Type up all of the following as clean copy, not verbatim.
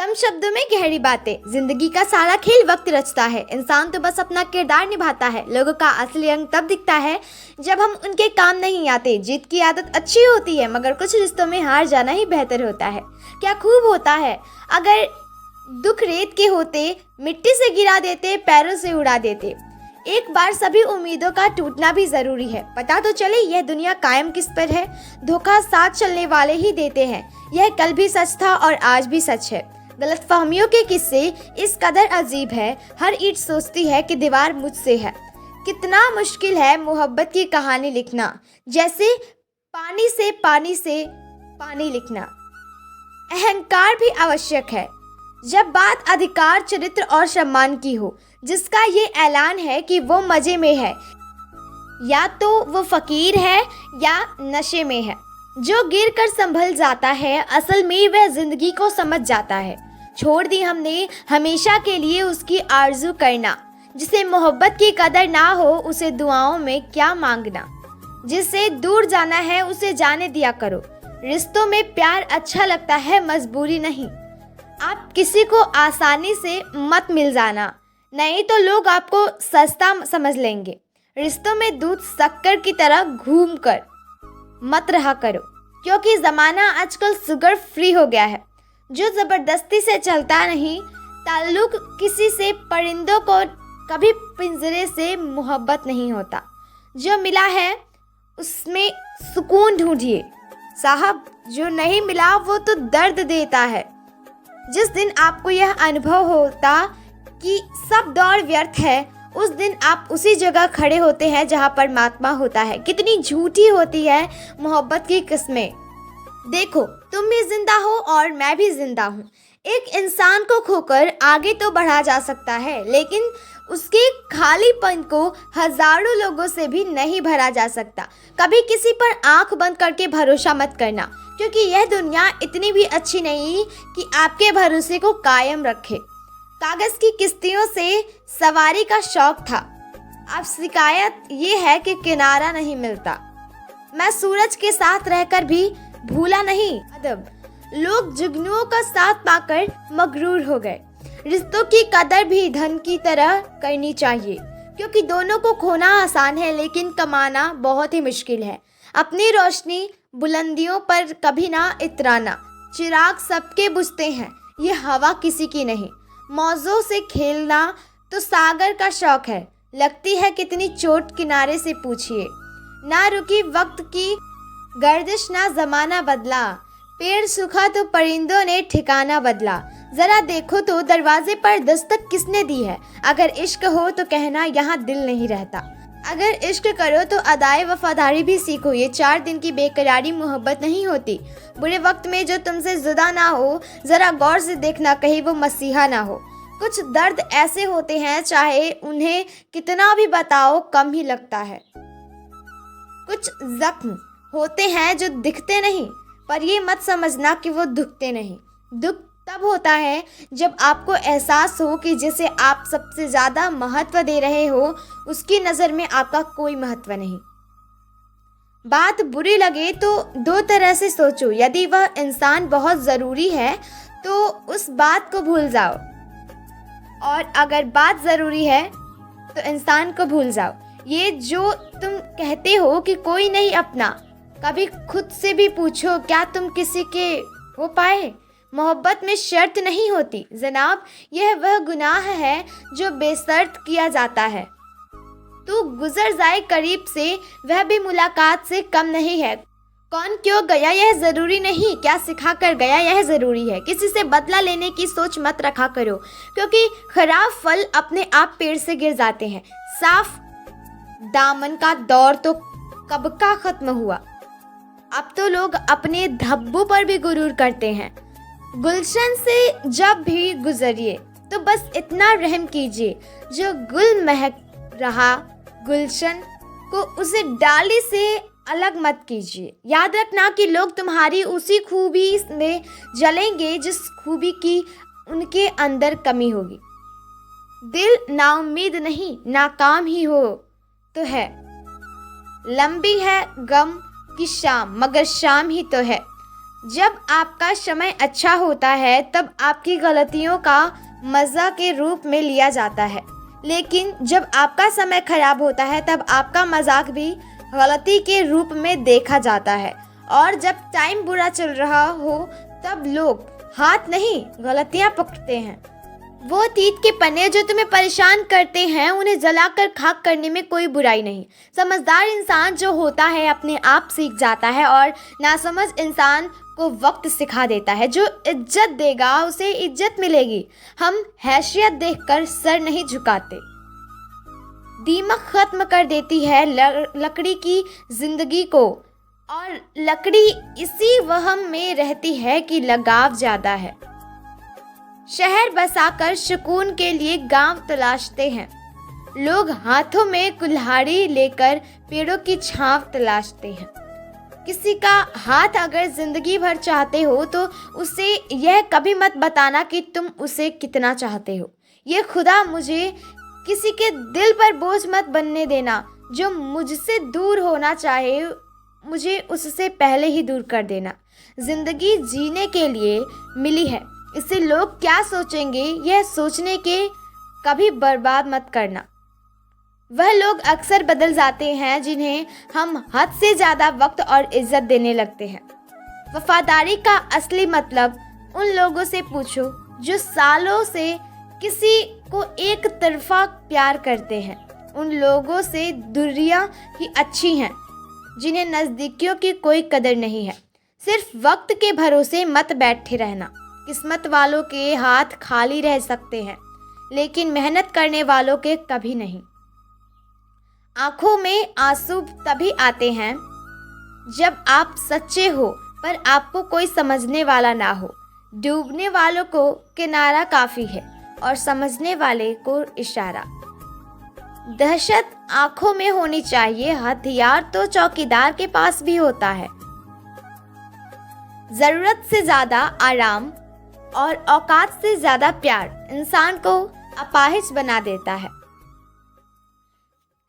कम शब्दों में गहरी बातें। जिंदगी का सारा खेल वक्त रचता है। इंसान तो बस अपना किरदार निभाता है। लोगों का असली रंग तब दिखता है जब हम उनके काम नहीं आते। जीत की आदत अच्छी होती है, मगर कुछ रिश्तों में हार जाना ही बेहतर होता है। क्या खूब होता है अगर दुख रेत के होते, मिट्टी से गिरा देते, पैरों से उड़ा देते। एक बार सभी उम्मीदों का टूटना भी जरूरी है। पता तो चले यह दुनिया कायम किस पर है। धोखा साथ चलने वाले ही देते हैं। यह कल भी सच था और आज भी सच है। गलतफहमियों के किस्से इस कदर अजीब है। हर ईंट सोचती है कि दीवार मुझसे है। कितना मुश्किल है मोहब्बत की कहानी लिखना, जैसे पानी से पानी लिखना। अहंकार भी आवश्यक है जब बात अधिकार, चरित्र और सम्मान की हो। जिसका ये ऐलान है कि वो मजे में है, या तो वो फकीर है या नशे में है। जो गिर कर संभल जाता है, असल में वह जिंदगी को समझ जाता है। छोड़ दी हमने हमेशा के लिए उसकी आरजू करना। जिसे मोहब्बत की कदर ना हो, उसे दुआओं में क्या मांगना। जिसे दूर जाना है, उसे जाने दिया करो। रिश्तों में प्यार अच्छा लगता है, मजबूरी नहीं। आप किसी को आसानी से मत मिल जाना, नहीं तो लोग आपको सस्ता समझ लेंगे। रिश्तों में दूध शक्कर की तरह घूम कर मत रहा करो, क्योंकि ज़माना आजकल शुगर फ्री हो गया है। जो ज़बरदस्ती से चलता नहीं, ताल्लुक किसी से, परिंदों को कभी पिंजरे से मोहब्बत नहीं होता। जो मिला है उसमें सुकून ढूंढिए साहब, जो नहीं मिला वो तो दर्द देता है। जिस दिन आपको यह अनुभव होता कि सब दौड़ व्यर्थ है, उस दिन आप उसी जगह खड़े होते हैं जहां परमात्मा होता है। कितनी झूठी होती है मोहब्बत की किस्में। देखो, तुम भी जिंदा हो और मैं भी जिंदा हूँ। एक इंसान को खोकर आगे तो बढ़ा जा सकता है, लेकिन उसके खालीपन को हजारों लोगों से भी नहीं भरा जा सकता। कभी किसी पर आंख बंद करके भरोसा मत करना, क्योंकि यह दुनिया इतनी भी अच्छी नहीं कि आपके भरोसे को कायम रखे। कागज की किश्तियों से सवारी का शौक था, अब शिकायत ये है कि किनारा नहीं मिलता। मैं सूरज के साथ रहकर भी भूला नहीं अदब। लोग जुगनुओं का साथ पाकर मगरूर हो गए। रिश्तों की कदर भी धन की तरह करनी चाहिए, क्योंकि दोनों को खोना आसान है, लेकिन कमाना बहुत ही मुश्किल है। अपनी रोशनी बुलंदियों पर कभी ना इतराना। चिराग सबके बुझते हैं, ये हवा किसी की नहीं। मौजों से खेलना तो सागर का शौक है। लगती है कितनी चोट, किनारे से पूछिए। ना रुकी वक्त की गर्दिश, ना जमाना बदला। पेड़ सूखा तो परिंदों ने ठिकाना बदला। जरा देखो तो दरवाजे पर दस्तक किसने दी है। अगर इश्क हो तो कहना यहाँ दिल नहीं रहता। अगर इश्क करो तो अदाए वफादारी भी सीखो। ये 4 दिन की बेकरारी मोहब्बत नहीं होती। बुरे वक्त में जो तुमसे जुदा ना हो, जरा गौर से देखना, कहीं वो मसीहा ना हो। कुछ दर्द ऐसे होते हैं, चाहे उन्हें कितना भी बताओ कम ही लगता है। कुछ जख्म होते हैं जो दिखते नहीं, पर ये मत समझना कि वो दुखते नहीं। दुख तब होता है जब आपको एहसास हो कि जिसे आप सबसे ज़्यादा महत्व दे रहे हो, उसकी नज़र में आपका कोई महत्व नहीं। बात बुरी लगे तो 2 तरह से सोचो। यदि वह इंसान बहुत ज़रूरी है तो उस बात को भूल जाओ, और अगर बात ज़रूरी है तो इंसान को भूल जाओ। ये जो तुम कहते हो कि कोई नहीं अपना, कभी खुद से भी पूछो, क्या तुम किसी के हो पाए? मोहब्बत में शर्त नहीं होती जनाब, यह वह गुनाह है जो बेशर्त किया जाता है। तू गुजर जाए करीब से, वह भी मुलाकात से कम नहीं है। कौन क्यों गया यह ज़रूरी नहीं, क्या सिखा कर गया यह ज़रूरी है। किसी से बदला लेने की सोच मत रखा करो, क्योंकि खराब फल अपने आप पेड़ से गिर जाते हैं। साफ दामन का दौर तो कब का ख़त्म हुआ। अब तो लोग अपने धब्बों पर भी गुरूर करते हैं। गुलशन से जब भी गुजरिए तो बस इतना रहम कीजिए, जो गुल महक रहा गुलशन को, उसे डाली से अलग मत कीजिए। याद रखना कि लोग तुम्हारी उसी खूबी में जलेंगे जिस खूबी की उनके अंदर कमी होगी। दिल नाउम्मीद नहीं, नाकाम ही हो तो है। लंबी है गम की शाम, मगर शाम ही तो है। जब आपका समय अच्छा होता है तब आपकी गलतियों का मज़ा के रूप में लिया जाता है, लेकिन जब आपका समय खराब होता है तब आपका मजाक भी गलती के रूप में देखा जाता है। और जब टाइम बुरा चल रहा हो तब लोग हाथ नहीं गलतियां पकड़ते हैं। वो अतीत के पन्ने जो तुम्हें परेशान करते हैं उन्हें जलाकर खाक करने में कोई बुराई नहीं। समझदार इंसान जो होता है अपने आप सीख जाता है और नासमझ इंसान को वक्त सिखा देता है। जो इज्जत देगा उसे इज्जत मिलेगी। हम हैसियत देखकर सर नहीं झुकाते। दीमक खत्म कर देती है लकड़ी की जिंदगी को, और लकड़ी इसी वहम में रहती है कि लगाव ज़्यादा है। शहर बसाकर सुकून के लिए गांव तलाशते हैं। लोग हाथों में कुल्हाड़ी लेकर पेड़ों की छांव तलाशते हैं। किसी का हाथ अगर जिंदगी भर चाहते हो तो उसे यह कभी मत बताना कि तुम उसे कितना चाहते हो। ये खुदा मुझे किसी के दिल पर बोझ मत बनने देना। जो मुझसे दूर होना चाहे मुझे उससे पहले ही दूर कर देना। जिंदगी जीने के लिए मिली है, इसे लोग क्या सोचेंगे यह सोचने के कभी बर्बाद मत करना। वह लोग अक्सर बदल जाते हैं जिन्हें हम हद से ज़्यादा वक्त और इज्जत देने लगते हैं। वफादारी का असली मतलब उन लोगों से पूछो जो सालों से किसी को एक तरफा प्यार करते हैं। उन लोगों से दूरियां ही अच्छी हैं जिन्हें नज़दीकियों की कोई कदर नहीं है। सिर्फ वक्त के भरोसे मत बैठे रहना। किस्मत वालों के हाथ खाली रह सकते हैं, लेकिन मेहनत करने वालों के कभी नहीं। आंखों में आंसू तभी आते हैं जब आप सच्चे हो पर आपको कोई समझने वाला ना हो। डूबने वालों को किनारा काफ़ी है और समझने वाले को इशारा। दहशत आंखों में होनी चाहिए, हथियार तो चौकीदार के पास भी होता है। ज़रूरत से ज़्यादा आराम और औकात से ज़्यादा प्यार इंसान को अपाहिज बना देता है।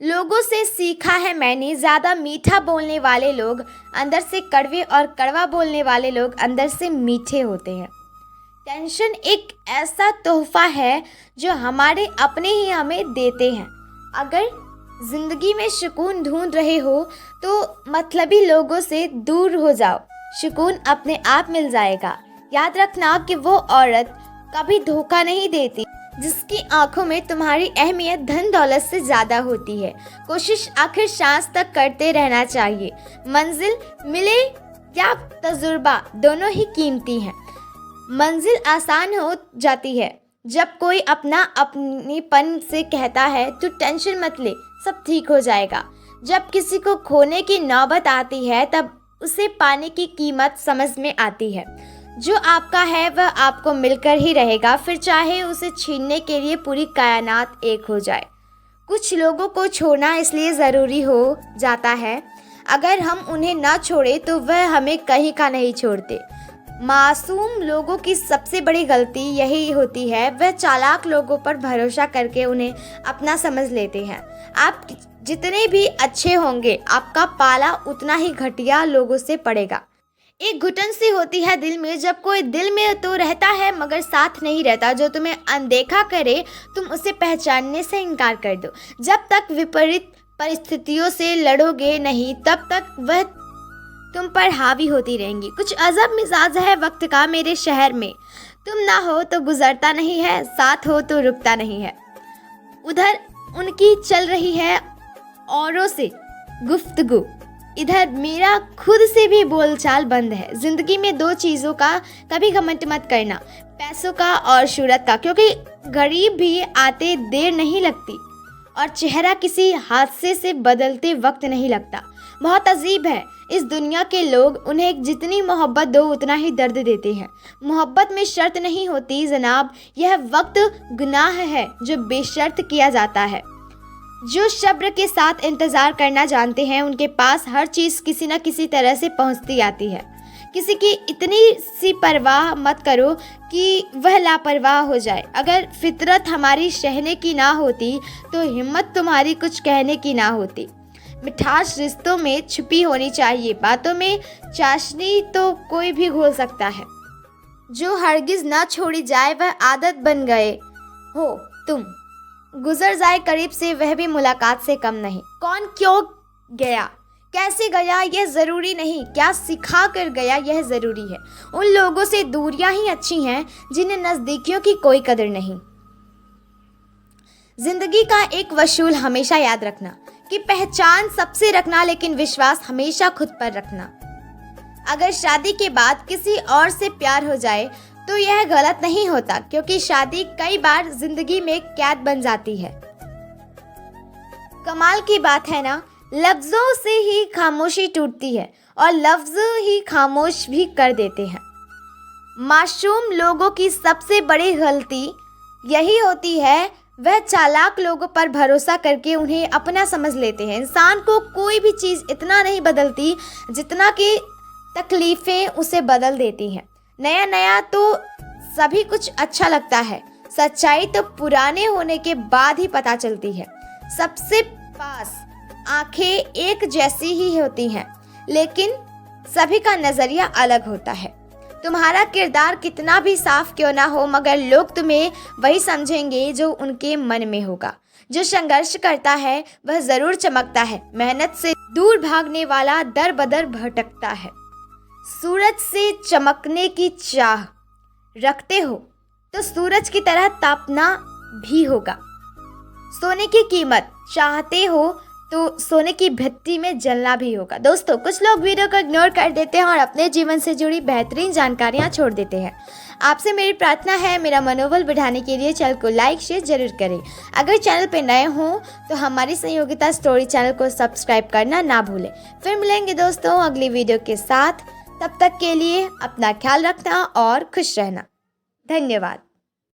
लोगों से सीखा है मैंने, ज़्यादा मीठा बोलने वाले लोग अंदर से कड़वे और कड़वा बोलने वाले लोग अंदर से मीठे होते हैं। टेंशन एक ऐसा तोहफा है जो हमारे अपने ही हमें देते हैं। अगर ज़िंदगी में सुकून ढूंढ रहे हो तो मतलबी लोगों से दूर हो जाओ, सुकून अपने आप मिल जाएगा। याद रखना कि वो औरत कभी धोखा नहीं देती जिसकी आंखों में तुम्हारी अहमियत धन दौलत से ज़्यादा होती है। कोशिश आखिर सांस तक करते रहना चाहिए। मंजिल मिले या तजुर्बा दोनों ही कीमती हैं। मंजिल आसान हो जाती है जब कोई अपनेपन से कहता है तू टेंशन मत ले, सब ठीक हो जाएगा। जब किसी को खोने की नौबत आती है तब उसे पाने की कीमत समझ में आती है। जो आपका है वह आपको मिलकर ही रहेगा, फिर चाहे उसे छीनने के लिए पूरी कायनात एक हो जाए। कुछ लोगों को छोड़ना इसलिए ज़रूरी हो जाता है, अगर हम उन्हें ना छोड़े तो वह हमें कहीं का नहीं छोड़ते। मासूम लोगों की सबसे बड़ी गलती यही होती है, वह चालाक लोगों पर भरोसा करके उन्हें अपना समझ लेते हैं। आप जितने भी अच्छे होंगे आपका पाला उतना ही घटिया लोगों से पड़ेगा। एक घुटन सी होती है दिल में जब कोई दिल में तो रहता है मगर साथ नहीं रहता। जो तुम्हें अनदेखा करे तुम उसे पहचानने से इनकार कर दो। जब तक विपरीत परिस्थितियों से लड़ोगे नहीं तब तक वह तुम पर हावी होती रहेंगी। कुछ अजब मिजाज है वक्त का मेरे शहर में, तुम ना हो तो गुजरता नहीं है, साथ हो तो रुकता नहीं है। उधर उनकी चल रही है औरों से गुफ्तगू, इधर मेरा खुद से भी बोलचाल बंद है। ज़िंदगी में दो चीज़ों का कभी घमंड मत करना, पैसों का और शोहरत का, क्योंकि गरीब भी आते देर नहीं लगती और चेहरा किसी हादसे से बदलते वक्त नहीं लगता। बहुत अजीब है इस दुनिया के लोग, उन्हें जितनी मोहब्बत दो उतना ही दर्द देते हैं। मोहब्बत में शर्त नहीं होती जनाब, यह वक्त गुनाह है जो बेशर्त किया जाता है। जो सब्र के साथ इंतज़ार करना जानते हैं उनके पास हर चीज़ किसी न किसी तरह से पहुंचती आती है। किसी की इतनी सी परवाह मत करो कि वह लापरवाह हो जाए। अगर फितरत हमारी सहने की ना होती तो हिम्मत तुम्हारी कुछ कहने की ना होती। मिठास रिश्तों में छुपी होनी चाहिए, बातों में चाशनी तो कोई भी घोल सकता है। जो हरगिज ना छोड़ी जाए वह आदत बन गए हो तुम, गुजर जाए करीब से वह भी मुलाकात से कम नहीं। कौन क्यों गया, कैसे गया यह ज़रूरी नहीं, क्या सिखा कर गया यह ज़रूरी है। उन लोगों से दूरियां ही अच्छी हैं जिन्हें नज़दीकियों की कोई कदर नहीं। जिंदगी का एक वसूल हमेशा याद रखना कि पहचान सबसे रखना, लेकिन विश्वास हमेशा खुद पर रखना। अगर शादी के बाद किसी और से प्यार हो जाए तो यह गलत नहीं होता, क्योंकि शादी कई बार जिंदगी में कैद बन जाती है। कमाल की बात है ना, लफ्ज़ों से ही खामोशी टूटती है और लफ्ज़ ही खामोश भी कर देते हैं। मासूम लोगों की सबसे बड़ी गलती यही होती है, वह चालाक लोगों पर भरोसा करके उन्हें अपना समझ लेते हैं। इंसान को कोई भी चीज़ इतना नहीं बदलती जितना कि तकलीफ़ें उसे बदल देती हैं। नया नया तो सभी कुछ अच्छा लगता है, सच्चाई तो पुराने होने के बाद ही पता चलती है। सबसे पास आंखें एक जैसी ही होती हैं, लेकिन सभी का नज़रिया अलग होता है। तुम्हारा किरदार कितना भी साफ क्यों ना हो, मगर लोग तुम्हें वही समझेंगे जो उनके मन में होगा। जो संघर्ष करता है वह ज़रूर चमकता है, मेहनत से दूर भागने वाला दर बदर भटकता है। सूरज से चमकने की चाह रखते हो तो सूरज की तरह तापना भी होगा। सोने की कीमत चाहते हो तो सोने की भट्टी में जलना भी होगा। दोस्तों, कुछ लोग वीडियो को इग्नोर कर देते हैं और अपने जीवन से जुड़ी बेहतरीन जानकारियां छोड़ देते हैं। आपसे मेरी प्रार्थना है, मेरा मनोबल बढ़ाने के लिए चैनल को लाइक शेयर जरूर करें। अगर चैनल पर नए हों तो हमारी संयोगिता स्टोरी चैनल को सब्सक्राइब करना ना भूलें। फिर मिलेंगे दोस्तों अगली वीडियो के साथ। तब तक के लिए अपना ख्याल रखना और खुश रहना। धन्यवाद।